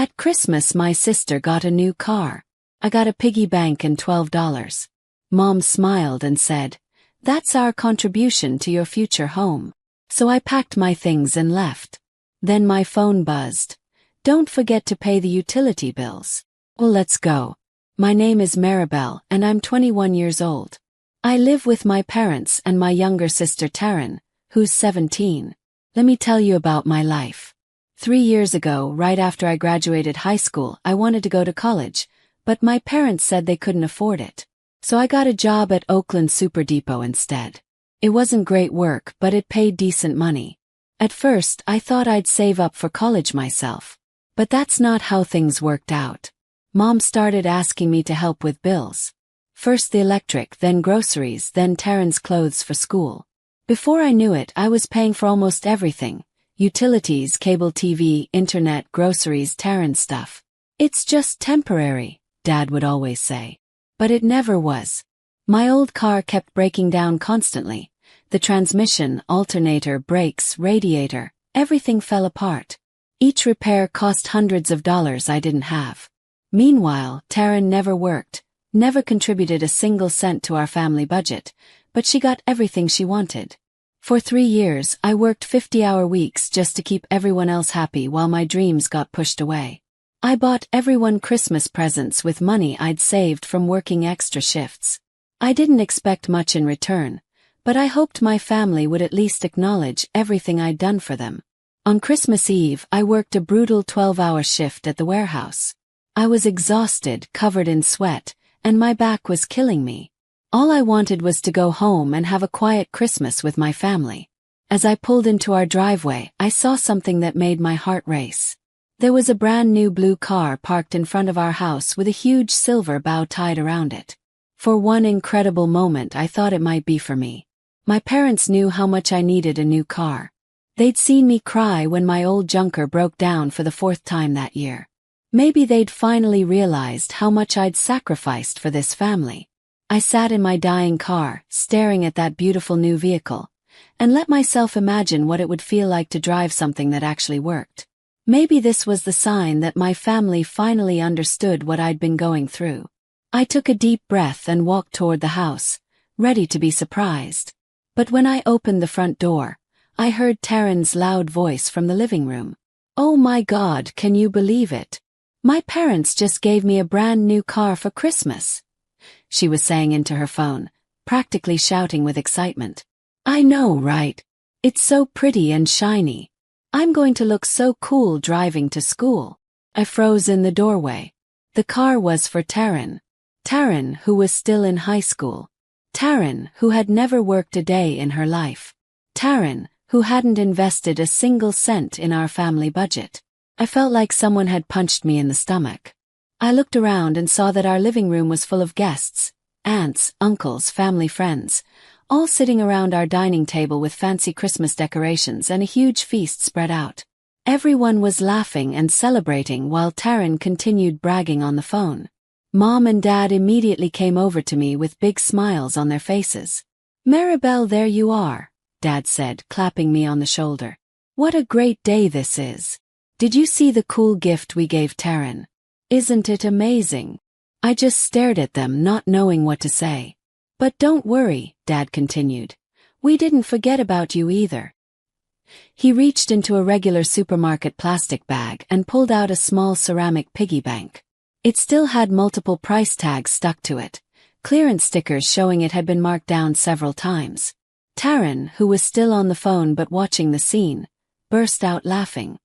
At Christmas my sister got a new car. I got a piggy bank and $12. Mom smiled and said, "That's our contribution to your future home." So I packed my things and left. Then my phone buzzed. "Don't forget to pay the utility bills." "Well, let's go." My name is Maribel and I'm 21 years old. I live with my parents and my younger sister Taryn, who's 17. Let me tell you about my life. 3 years ago, right after I graduated high school, I wanted to go to college, but my parents said they couldn't afford it. So I got a job at Oakland Super Depot instead. It wasn't great work, but it paid decent money. At first, I thought I'd save up for college myself. But that's not how things worked out. Mom started asking me to help with bills. First the electric, then groceries, then Taryn's clothes for school. Before I knew it, I was paying for almost everything. Utilities, cable TV, internet, groceries, Taryn stuff. "It's just temporary," Dad would always say. But it never was. My old car kept breaking down constantly. The transmission, alternator, brakes, radiator, everything fell apart. Each repair cost hundreds of dollars I didn't have. Meanwhile, Taryn never worked, never contributed a single cent to our family budget, but she got everything she wanted. For 3 years, I worked 50-hour weeks just to keep everyone else happy while my dreams got pushed away. I bought everyone Christmas presents with money I'd saved from working extra shifts. I didn't expect much in return, but I hoped my family would at least acknowledge everything I'd done for them. On Christmas Eve, I worked a brutal 12-hour shift at the warehouse. I was exhausted, covered in sweat, and my back was killing me. All I wanted was to go home and have a quiet Christmas with my family. As I pulled into our driveway, I saw something that made my heart race. There was a brand new blue car parked in front of our house with a huge silver bow tied around it. For one incredible moment I thought it might be for me. My parents knew how much I needed a new car. They'd seen me cry when my old junker broke down for the 4th time that year. Maybe they'd finally realized how much I'd sacrificed for this family. I sat in my dying car, staring at that beautiful new vehicle, and let myself imagine what it would feel like to drive something that actually worked. Maybe this was the sign that my family finally understood what I'd been going through. I took a deep breath and walked toward the house, ready to be surprised. But when I opened the front door, I heard Taryn's loud voice from the living room. "Oh my God, can you believe it? My parents just gave me a brand new car for Christmas," she was saying into her phone, practically shouting with excitement. "I know, right? It's so pretty and shiny. I'm going to look so cool driving to school." I froze in the doorway. The car was for Taryn. Taryn, who was still in high school. Taryn, who had never worked a day in her life. Taryn, who hadn't invested a single cent in our family budget. I felt like someone had punched me in the stomach. I looked around and saw that our living room was full of guests, aunts, uncles, family friends, all sitting around our dining table with fancy Christmas decorations and a huge feast spread out. Everyone was laughing and celebrating while Taryn continued bragging on the phone. Mom and Dad immediately came over to me with big smiles on their faces. "Maribel, there you are," Dad said, clapping me on the shoulder. "What a great day this is. Did you see the cool gift we gave Taryn? Isn't it amazing?" I just stared at them, not knowing what to say. "But don't worry," Dad continued. "We didn't forget about you either." He reached into a regular supermarket plastic bag and pulled out a small ceramic piggy bank. It still had multiple price tags stuck to it, clearance stickers showing it had been marked down several times. Taryn, who was still on the phone but watching the scene, burst out laughing.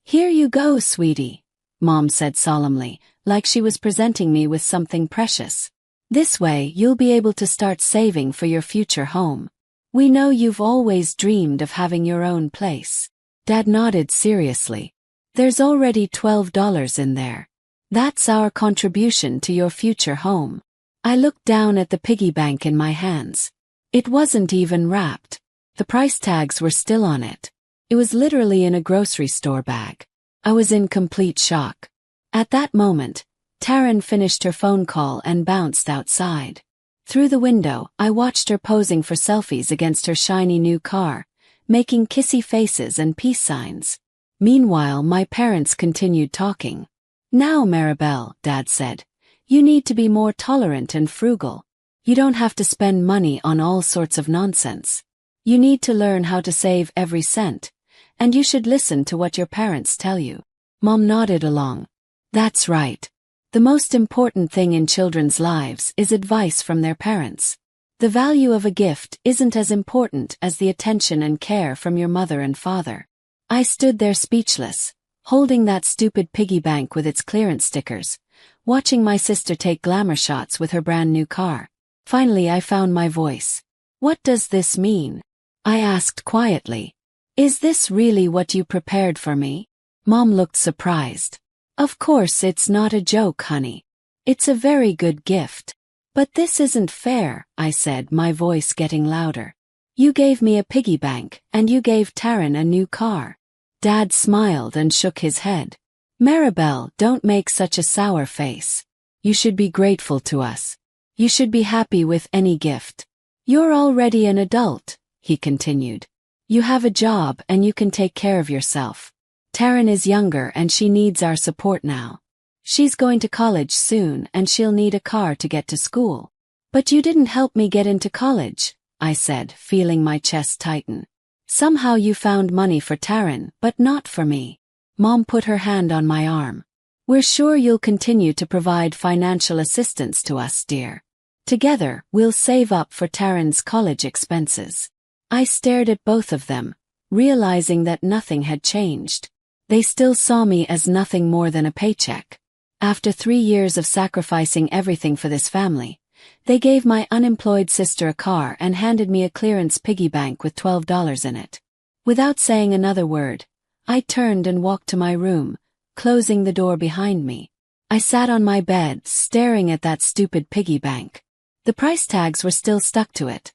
"Here you go, sweetie," Mom said solemnly, like she was presenting me with something precious. "This way you'll be able to start saving for your future home. We know you've always dreamed of having your own place." Dad nodded seriously. "There's already $12 in there. That's our contribution to your future home." I looked down at the piggy bank in my hands. It wasn't even wrapped. The price tags were still on it. It was literally in a grocery store bag. I was in complete shock. At that moment, Taryn finished her phone call and bounced outside. Through the window, I watched her posing for selfies against her shiny new car, making kissy faces and peace signs. Meanwhile, my parents continued talking. Now, Maribel, Dad said, you need to be more tolerant and frugal. You don't have to spend money on all sorts of nonsense. You need to learn how to save every cent, and you should listen to what your parents tell you. Mom nodded along. That's right. The most important thing in children's lives is advice from their parents. The value of a gift isn't as important as the attention and care from your mother and father. I stood there speechless, holding that stupid piggy bank with its clearance stickers, watching my sister take glamour shots with her brand new car. Finally, I found my voice. What does this mean? I asked quietly. Is this really what you prepared for me? Mom looked surprised. Of course it's not a joke, honey. It's a very good gift. But this isn't fair, I said, my voice getting louder. You gave me a piggy bank, and you gave Taryn a new car. Dad smiled and shook his head. Maribel, don't make such a sour face. You should be grateful to us. You should be happy with any gift. You're already an adult, he continued. You have a job and you can take care of yourself. Taryn is younger and she needs our support now. She's going to college soon and she'll need a car to get to school. But you didn't help me get into college, I said, feeling my chest tighten. Somehow you found money for Taryn, but not for me. Mom put her hand on my arm. We're sure you'll continue to provide financial assistance to us, dear. Together, we'll save up for Taryn's college expenses. I stared at both of them, realizing that nothing had changed. They still saw me as nothing more than a paycheck. After 3 years of sacrificing everything for this family, they gave my unemployed sister a car and handed me a clearance piggy bank with $12 in it. Without saying another word, I turned and walked to my room, closing the door behind me. I sat on my bed, staring at that stupid piggy bank. The price tags were still stuck to it.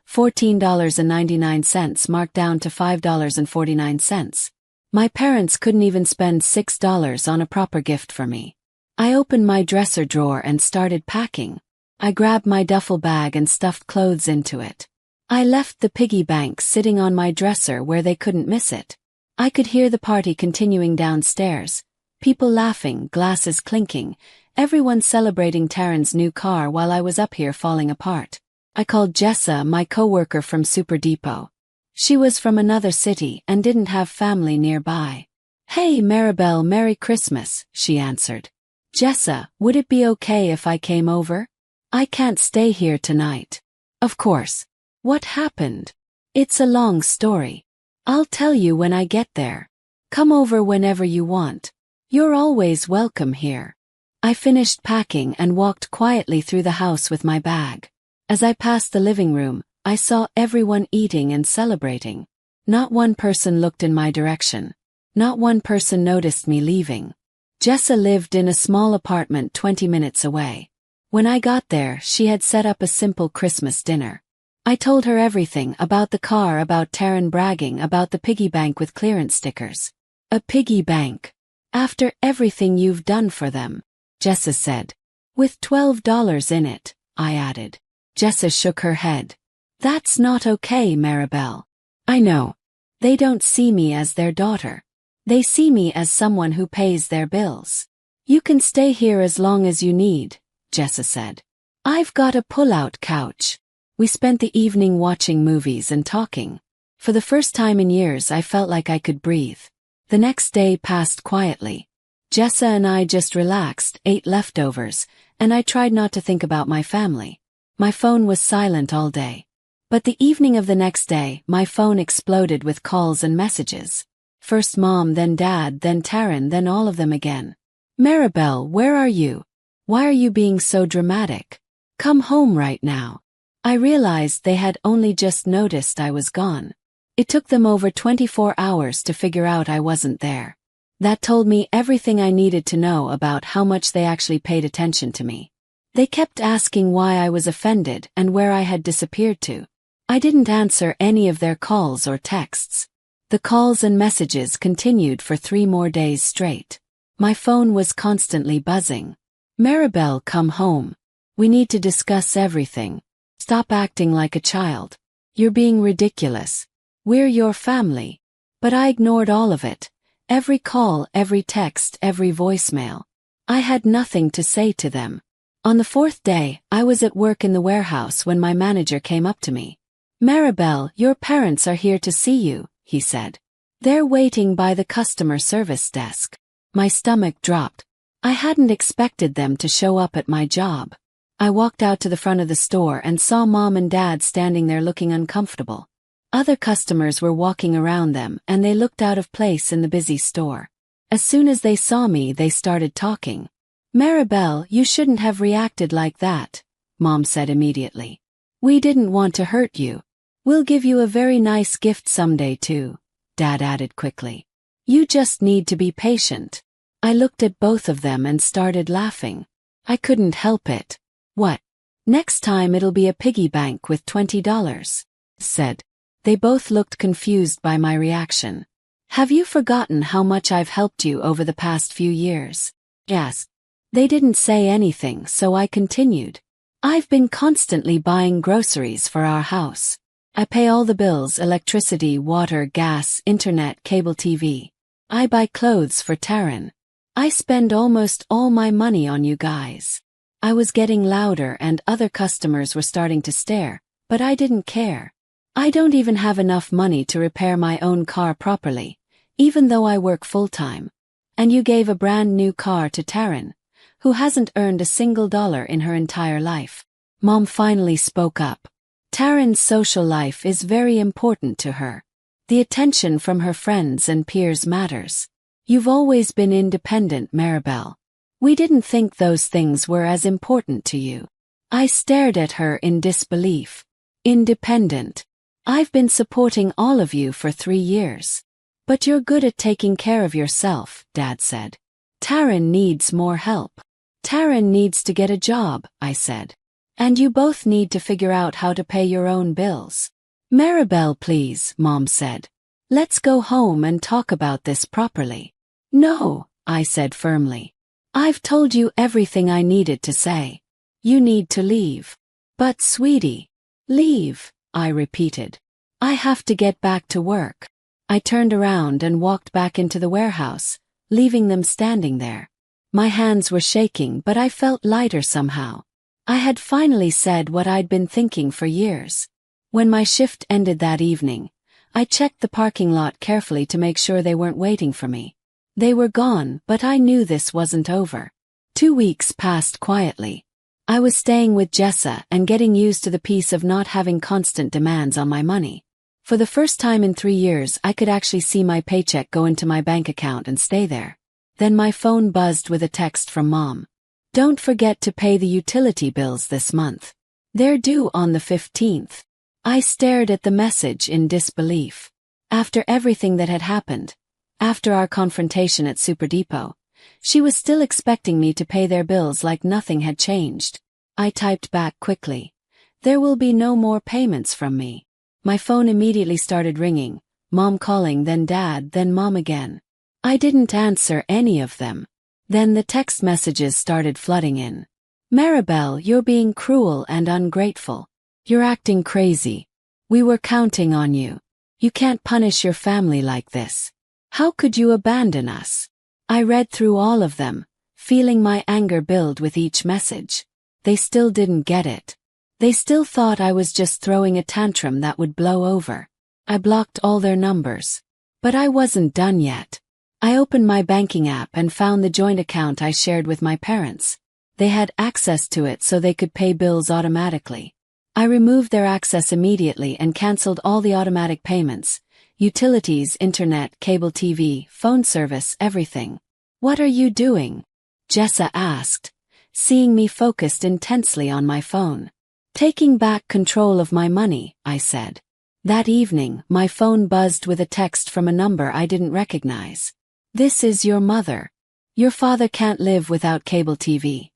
$14.99 marked down to $5.49. My parents couldn't even spend $6 on a proper gift for me. I opened my dresser drawer and started packing. I grabbed my duffel bag and stuffed clothes into it. I left the piggy bank sitting on my dresser where they couldn't miss it. I could hear the party continuing downstairs, people laughing, glasses clinking, everyone celebrating Taryn's new car while I was up here falling apart. I called Jessa, my coworker from Super Depot. She was from another city and didn't have family nearby. Hey Maribel, Merry Christmas, she answered. Jessa, would it be okay if I came over? I can't stay here tonight. Of course. What happened? It's a long story. I'll tell you when I get there. Come over whenever you want. You're always welcome here. I finished packing and walked quietly through the house with my bag. As I passed the living room, I saw everyone eating and celebrating. Not one person looked in my direction. Not one person noticed me leaving. Jessa lived in a small apartment 20 minutes away. When I got there, she had set up a simple Christmas dinner. I told her everything about the car, about Taryn bragging about the piggy bank with clearance stickers. A piggy bank. After everything you've done for them, Jessa said. With $12 in it, I added. Jessa shook her head. That's not okay, Maribel. I know. They don't see me as their daughter. They see me as someone who pays their bills. You can stay here as long as you need, Jessa said. I've got a pull-out couch. We spent the evening watching movies and talking. For the first time in years, I felt like I could breathe. The next day passed quietly. Jessa and I just relaxed, ate leftovers, and I tried not to think about my family. My phone was silent all day. But the evening of the next day, my phone exploded with calls and messages. First Mom, then Dad, then Taryn, then all of them again. Maribel, where are you? Why are you being so dramatic? Come home right now. I realized they had only just noticed I was gone. It took them over 24 hours to figure out I wasn't there. That told me everything I needed to know about how much they actually paid attention to me. They kept asking why I was offended and where I had disappeared to. I didn't answer any of their calls or texts. The calls and messages continued for 3 more days straight. My phone was constantly buzzing. Maribel, come home. We need to discuss everything. Stop acting like a child. You're being ridiculous. We're your family. But I ignored all of it. Every call, every text, every voicemail. I had nothing to say to them. On the fourth day, I was at work in the warehouse when my manager came up to me. "Maribel, your parents are here to see you," he said. "They're waiting by the customer service desk." My stomach dropped. I hadn't expected them to show up at my job. I walked out to the front of the store and saw Mom and Dad standing there looking uncomfortable. Other customers were walking around them and they looked out of place in the busy store. As soon as they saw me, they started talking. "Maribel, you shouldn't have reacted like that," Mom said immediately. "We didn't want to hurt you. We'll give you a very nice gift someday too," Dad added quickly. "You just need to be patient." I looked at both of them and started laughing. I couldn't help it. "What? Next time it'll be a piggy bank with $20, said. They both looked confused by my reaction. "Have you forgotten how much I've helped you over the past few years?" Yes. They didn't say anything, so I continued. "I've been constantly buying groceries for our house. I pay all the bills: electricity, water, gas, internet, cable TV. I buy clothes for Taryn. I spend almost all my money on you guys." I was getting louder and other customers were starting to stare, but I didn't care. I don't even have enough money to repair my own car properly, even though I work full-time. And you gave a brand new car to Taryn, who hasn't earned a single dollar in her entire life. Mom finally spoke up. "Taryn's social life is very important to her. The attention from her friends and peers matters. You've always been independent, Maribel. We didn't think those things were as important to you." I stared at her in disbelief. "Independent? I've been supporting all of you for 3 years. But you're good at taking care of yourself," Dad said. "Taryn needs more help." "Taryn needs to get a job," I said. "And you both need to figure out how to pay your own bills." "Maribel, please," Mom said. "Let's go home and talk about this properly." "No," I said firmly. "I've told you everything I needed to say. You need to leave." "But sweetie." "Leave," I repeated. "I have to get back to work." I turned around and walked back into the warehouse, leaving them standing there. My hands were shaking, but I felt lighter somehow. I had finally said what I'd been thinking for years. When my shift ended that evening, I checked the parking lot carefully to make sure they weren't waiting for me. They were gone, but I knew this wasn't over. 2 weeks passed quietly. I was staying with Jessa and getting used to the peace of not having constant demands on my money. For the first time in 3 years, I could actually see my paycheck go into my bank account and stay there. Then my phone buzzed with a text from Mom. "Don't forget to pay the utility bills this month. They're due on the 15th. I stared at the message in disbelief. After everything that had happened, after our confrontation at Super Depot, she was still expecting me to pay their bills like nothing had changed. I typed back quickly. "There will be no more payments from me." My phone immediately started ringing, Mom calling, then Dad, then Mom again. I didn't answer any of them. Then the text messages started flooding in. "Maribel, you're being cruel and ungrateful. You're acting crazy. We were counting on you. You can't punish your family like this. How could you abandon us?" I read through all of them, feeling my anger build with each message. They still didn't get it. They still thought I was just throwing a tantrum that would blow over. I blocked all their numbers. But I wasn't done yet. I opened my banking app and found the joint account I shared with my parents. They had access to it so they could pay bills automatically. I removed their access immediately and canceled all the automatic payments. Utilities, internet, cable TV, phone service, everything. "What are you doing?" Jessa asked, seeing me focused intensely on my phone. "Taking back control of my money," I said. That evening, my phone buzzed with a text from a number I didn't recognize. "This is your mother. Your father can't live without cable TV.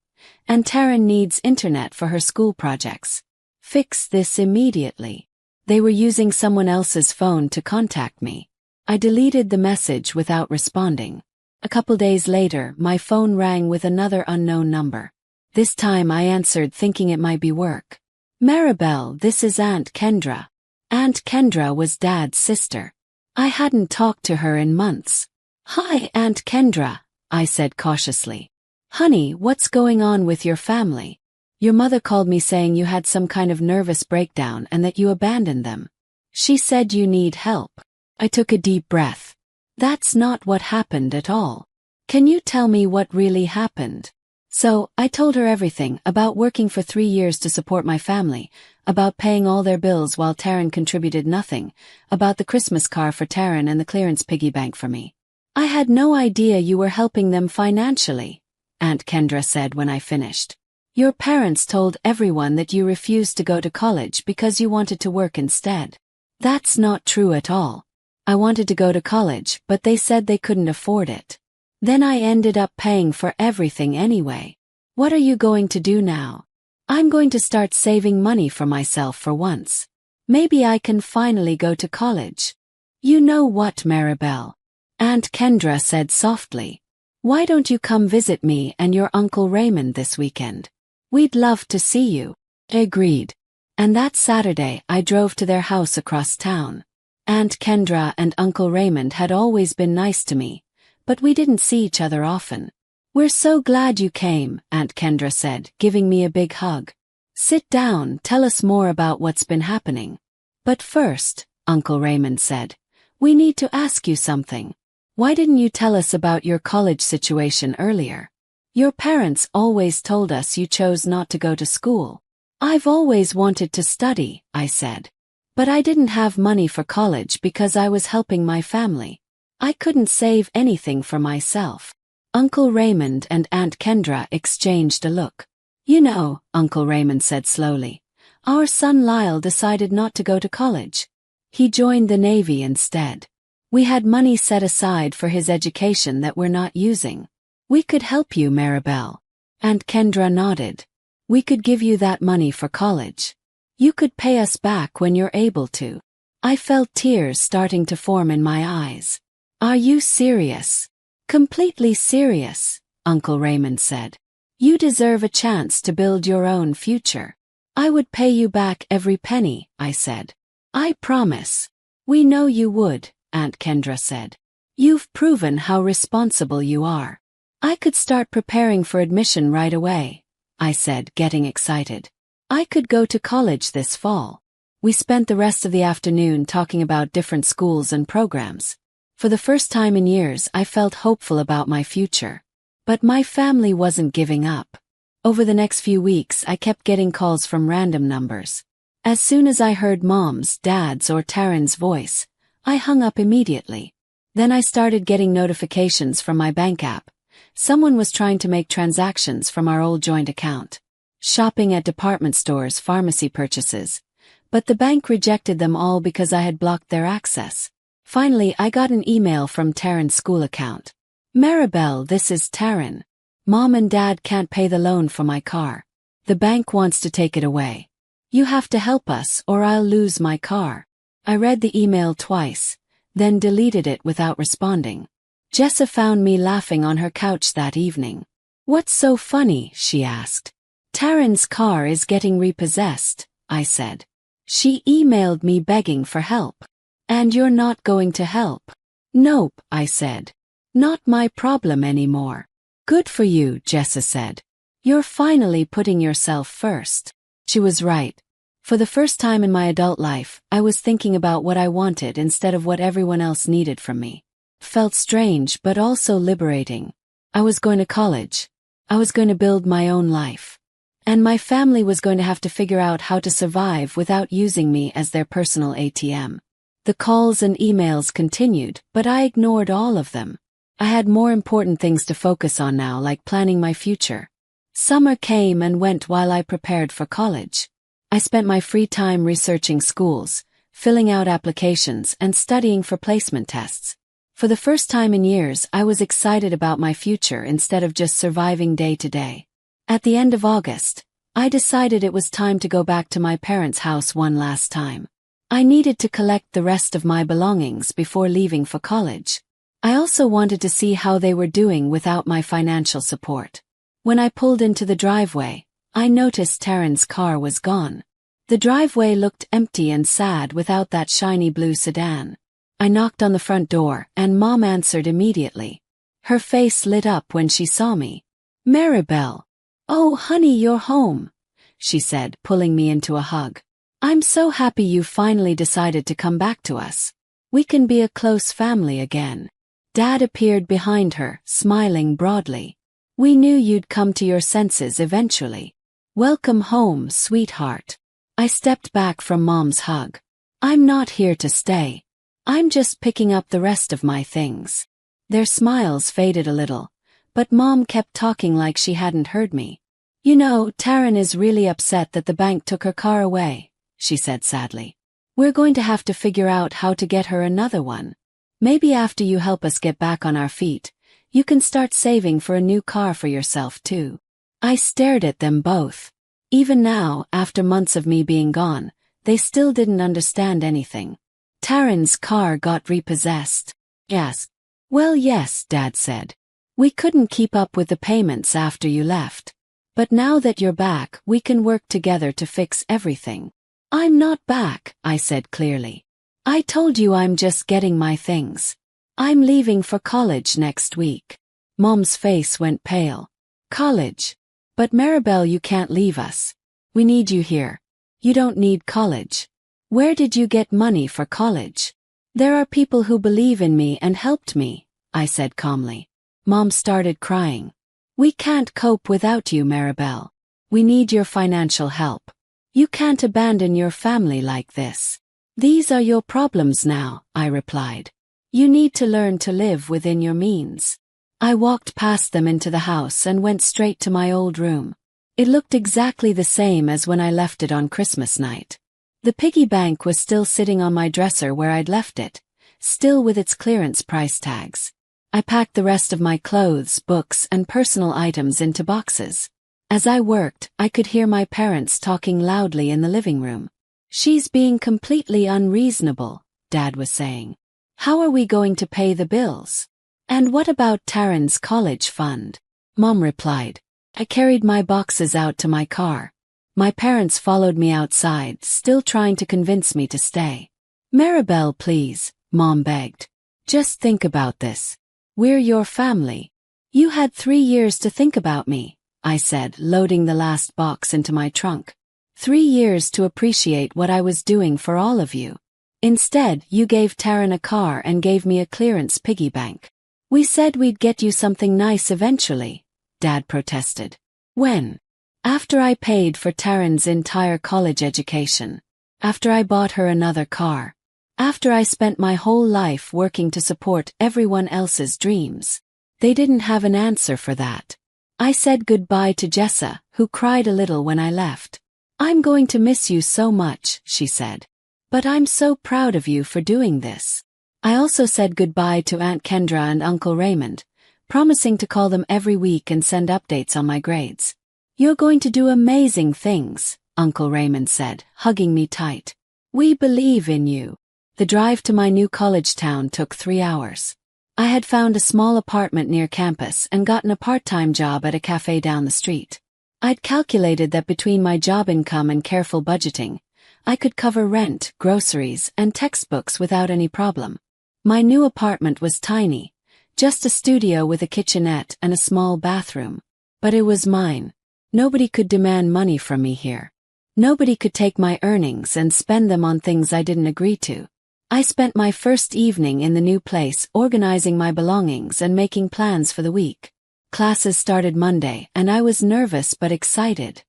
And Taryn needs internet for her school projects. Fix this immediately." They were using someone else's phone to contact me. I deleted the message without responding. A couple days later, my phone rang with another unknown number. This time I answered thinking it might be work. "Maribel, this is Aunt Kendra." Aunt Kendra was Dad's sister. I hadn't talked to her in months. "Hi, Aunt Kendra," I said cautiously. "Honey, what's going on with your family? Your mother called me saying you had some kind of nervous breakdown and that you abandoned them. She said you need help." I took a deep breath. "That's not what happened at all. Can you tell me what really happened?" So, I told her everything about working for 3 years to support my family, about paying all their bills while Taryn contributed nothing, about the Christmas car for Taryn and the clearance piggy bank for me. "I had no idea you were helping them financially," Aunt Kendra said when I finished. "Your parents told everyone that you refused to go to college because you wanted to work instead." "That's not true at all. I wanted to go to college, but they said they couldn't afford it. Then I ended up paying for everything anyway." "What are you going to do now?" "I'm going to start saving money for myself for once. Maybe I can finally go to college." "You know what, Maribel?" Aunt Kendra said softly. "Why don't you come visit me and your Uncle Raymond this weekend? We'd love to see you." Agreed. And that Saturday I drove to their house across town. Aunt Kendra and Uncle Raymond had always been nice to me, but we didn't see each other often. "We're so glad you came," Aunt Kendra said, giving me a big hug. "Sit down, tell us more about what's been happening." "But first," Uncle Raymond said, "we need to ask you something. Why didn't you tell us about your college situation earlier? Your parents always told us you chose not to go to school." "I've always wanted to study," I said. "But I didn't have money for college because I was helping my family. I couldn't save anything for myself." Uncle Raymond and Aunt Kendra exchanged a look. "You know," Uncle Raymond said slowly, "our son Lyle decided not to go to college. He joined the Navy instead. We had money set aside for his education that we're not using. We could help you, Maribel." Aunt Kendra nodded. "We could give you that money for college. You could pay us back when you're able to." I felt tears starting to form in my eyes. "Are you serious?" "Completely serious," Uncle Raymond said. "You deserve a chance to build your own future." "I would pay you back every penny," I said. "I promise." "We know you would," Aunt Kendra said. "You've proven how responsible you are." "I could start preparing for admission right away," I said, getting excited. "I could go to college this fall." We spent the rest of the afternoon talking about different schools and programs. For the first time in years, I felt hopeful about my future. But my family wasn't giving up. Over the next few weeks, I kept getting calls from random numbers. As soon as I heard Mom's, Dad's, or Taryn's voice, I hung up immediately. Then I started getting notifications from my bank app. Someone was trying to make transactions from our old joint account. Shopping at department stores, pharmacy purchases. But the bank rejected them all because I had blocked their access. Finally, I got an email from Taryn's school account. "Maribel, this is Taryn. Mom and Dad can't pay the loan for my car. The bank wants to take it away. You have to help us or I'll lose my car." I read the email twice, then deleted it without responding. Jessa found me laughing on her couch that evening. "What's so funny?" she asked. "Taryn's car is getting repossessed," I said. "She emailed me begging for help." "And you're not going to help?" "Nope," I said. "Not my problem anymore." "Good for you," Jessa said. "You're finally putting yourself first." She was right. For the first time in my adult life, I was thinking about what I wanted instead of what everyone else needed from me. Felt strange but also liberating. I was going to college. I was going to build my own life. And my family was going to have to figure out how to survive without using me as their personal ATM. The calls and emails continued, but I ignored all of them. I had more important things to focus on now, like planning my future. Summer came and went while I prepared for college. I spent my free time researching schools, filling out applications, and studying for placement tests. For the first time in years, I was excited about my future instead of just surviving day to day. At the end of August, I decided it was time to go back to my parents' house one last time. I needed to collect the rest of my belongings before leaving for college. I also wanted to see how they were doing without my financial support. When I pulled into the driveway, I noticed Taryn's car was gone. The driveway looked empty and sad without that shiny blue sedan. I knocked on the front door, and Mom answered immediately. Her face lit up when she saw me. Maribel. Oh, honey, you're home, she said, pulling me into a hug. I'm so happy you finally decided to come back to us. We can be a close family again. Dad appeared behind her, smiling broadly. We knew you'd come to your senses eventually. Welcome home, sweetheart. I stepped back from Mom's hug. I'm not here to stay. I'm just picking up the rest of my things. Their smiles faded a little, but Mom kept talking like she hadn't heard me. You know, Taryn is really upset that the bank took her car away, she said sadly. We're going to have to figure out how to get her another one. Maybe after you help us get back on our feet, you can start saving for a new car for yourself too. I stared at them both. Even now, after months of me being gone, they still didn't understand anything. Taryn's car got repossessed. Yes. Well, yes, Dad said. We couldn't keep up with the payments after you left. But now that you're back, we can work together to fix everything. I'm not back, I said clearly. I told you I'm just getting my things. I'm leaving for college next week. Mom's face went pale. College? But Maribel, you can't leave us. We need you here. You don't need college. Where did you get money for college? There are people who believe in me and helped me, I said calmly. Mom started crying. We can't cope without you, Maribel. We need your financial help. You can't abandon your family like this. These are your problems now, I replied. You need to learn to live within your means. I walked past them into the house and went straight to my old room. It looked exactly the same as when I left it on Christmas night. The piggy bank was still sitting on my dresser where I'd left it, still with its clearance price tags. I packed the rest of my clothes, books, and personal items into boxes. As I worked, I could hear my parents talking loudly in the living room. She's being completely unreasonable, Dad was saying. How are we going to pay the bills? And what about Taryn's college fund? Mom replied. I carried my boxes out to my car. My parents followed me outside, still trying to convince me to stay. Maribel, please, Mom begged. Just think about this. We're your family. You had 3 years to think about me, I said, loading the last box into my trunk. 3 years to appreciate what I was doing for all of you. Instead, you gave Taryn a car and gave me a clearance piggy bank. We said we'd get you something nice eventually, Dad protested. When? After I paid for Taryn's entire college education. After I bought her another car. After I spent my whole life working to support everyone else's dreams. They didn't have an answer for that. I said goodbye to Jessa, who cried a little when I left. I'm going to miss you so much, she said. But I'm so proud of you for doing this. I also said goodbye to Aunt Kendra and Uncle Raymond, promising to call them every week and send updates on my grades. You're going to do amazing things, Uncle Raymond said, hugging me tight. We believe in you. The drive to my new college town took 3 hours. I had found a small apartment near campus and gotten a part-time job at a cafe down the street. I'd calculated that between my job income and careful budgeting, I could cover rent, groceries, and textbooks without any problem. My new apartment was tiny, just a studio with a kitchenette and a small bathroom. But it was mine. Nobody could demand money from me here. Nobody could take my earnings and spend them on things I didn't agree to. I spent my first evening in the new place organizing my belongings and making plans for the week. Classes started Monday, and I was nervous but excited.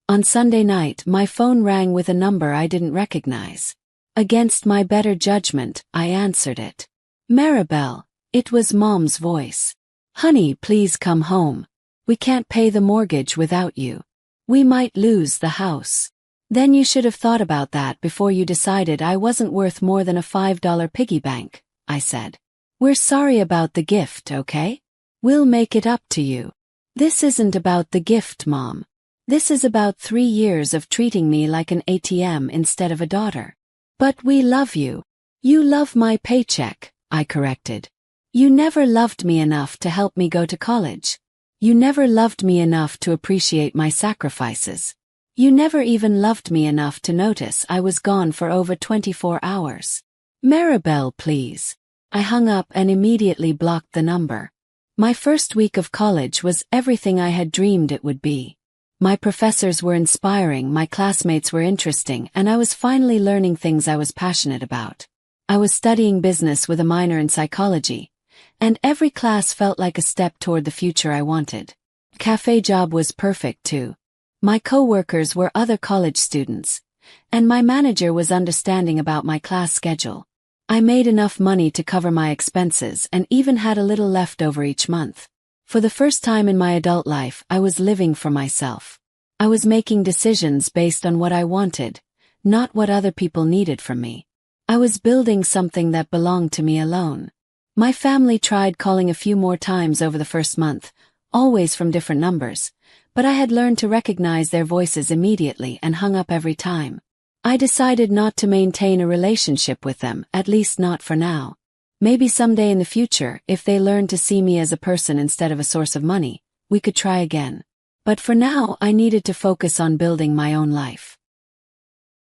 On Sunday night, my phone rang with a number I didn't recognize. Against my better judgment, I answered it. Maribel, it was Mom's voice. Honey, please come home. We can't pay the mortgage without you. We might lose the house. Then you should have thought about that before you decided I wasn't worth more than a $5 piggy bank, I said. We're sorry about the gift, okay? We'll make it up to you. This isn't about the gift, Mom. This is about 3 years of treating me like an ATM instead of a daughter. But we love you. You love my paycheck, I corrected. You never loved me enough to help me go to college. You never loved me enough to appreciate my sacrifices. You never even loved me enough to notice I was gone for over 24 hours. Maribel, please. I hung up and immediately blocked the number. My first week of college was everything I had dreamed it would be. My professors were inspiring, my classmates were interesting, and I was finally learning things I was passionate about. I was studying business with a minor in psychology, and every class felt like a step toward the future I wanted. Cafe job was perfect too. My co-workers were other college students, and my manager was understanding about my class schedule. I made enough money to cover my expenses and even had a little left over each month. For the first time in my adult life, I was living for myself. I was making decisions based on what I wanted, not what other people needed from me. I was building something that belonged to me alone. My family tried calling a few more times over the first month, always from different numbers, but I had learned to recognize their voices immediately and hung up every time. I decided not to maintain a relationship with them, at least not for now. Maybe someday in the future, if they learn to see me as a person instead of a source of money, we could try again. But for now, I needed to focus on building my own life.